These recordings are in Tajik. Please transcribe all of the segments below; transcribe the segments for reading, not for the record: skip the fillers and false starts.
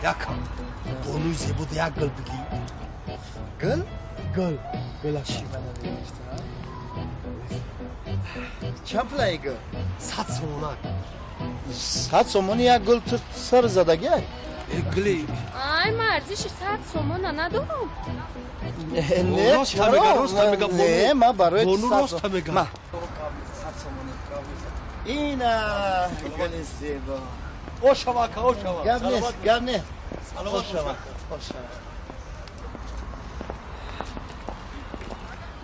яка бонуи зебода як гул бигӣ. Гул? Гулаши мана бигишта. Чанд пулай гул? 100 сомона. 100 сомон як гул ту сар задагӣ? гули ай марзиши 100 сомона надорам. Не, роста мега не, ма барои бону роста мега. 100 сомон. Ина гули зебо. ошава ака ошава. Гап нест. Саломат Ошава.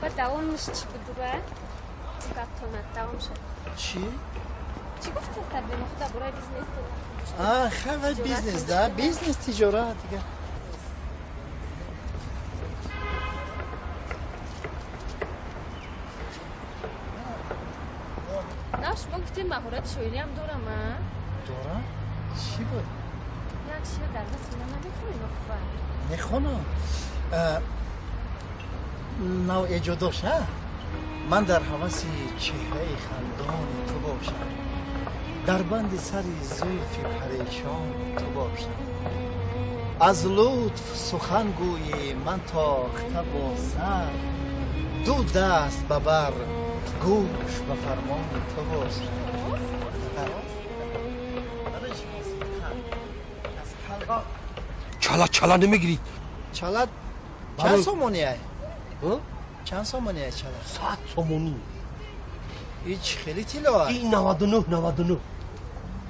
ба давомиш чӣ буду ба? Гаптонат давом шуд. Чӣ? Чӣ гуфта сарбема худа барои бизнес? Хавай бизнес, да? Бизнес, тиҷорат дига. На шумо гуфтем маҳорати шоириам дорам а? Дорам? Чӣ буд? як шеър дар дасти ман намехонӣ нохӯба? Мехонам. нав эҷодош а? Ман дар ҳаваси чеҳраи хандони ту бошам. дар банди сари зулфи парешон ту бошам. аз лутф сухан гӯӣ ман тохта бо сар. ду даст ба бар гӯш ба фармони ту бошам. чала намегирид. чалат Барои- чанд сомонияй? чанд сомонияй чалат? 100 сомонӣ. ич хеле тилоа. ин 99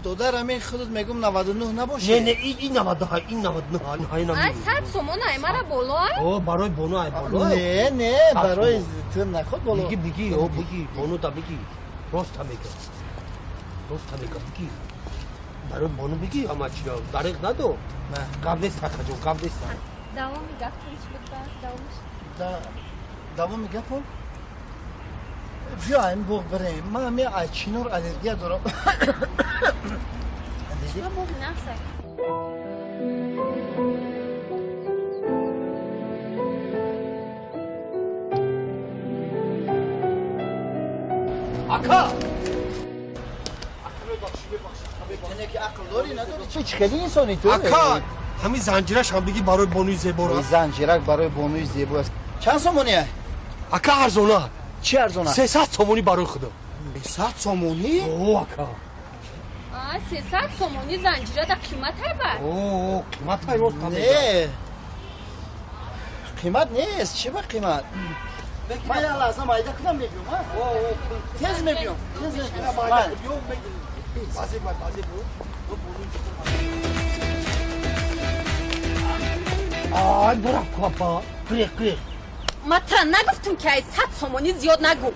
додар ҳамин худут мегум 99 набошад. не ин 99 ҳай ай намегирид. 100 сомон ай мара боло ай? о барои бону ай боло. не барои ту нахуд боло. биги о биги бону да биги. роста мега биги. барои бону биги ама чиро дариқ надо. На. гап нест акаҷон гап нест. давоми гаптон чӣ буд ба давомиш? давоми гапон биёем буғ бирем. ман ҳами айчинор аллергия дорам. чиро боғи нафсак? ака Тине ки ақл дорӣ надорӣ? Чӣ хеле инсони ту? ака ҳамин занҷираш ҳам биги барои бонуи зебора. занҷирак барои бонуи зебо аст. чанд сомонияй? ака арзона. чӣ арзона? 300 сомонӣ барои худо. 300 сомонӣ? о ака ай 300 сомони занҷира да қимат ай ба? о қиматай рост не қимат нест. чӣ ба қимат? ман як лаҳза майда кунам мебиём. тез мебиём. ай бурав капа қиқ ма та нагуфтум ки ай 100 сомонӣ зиёд нагӯ.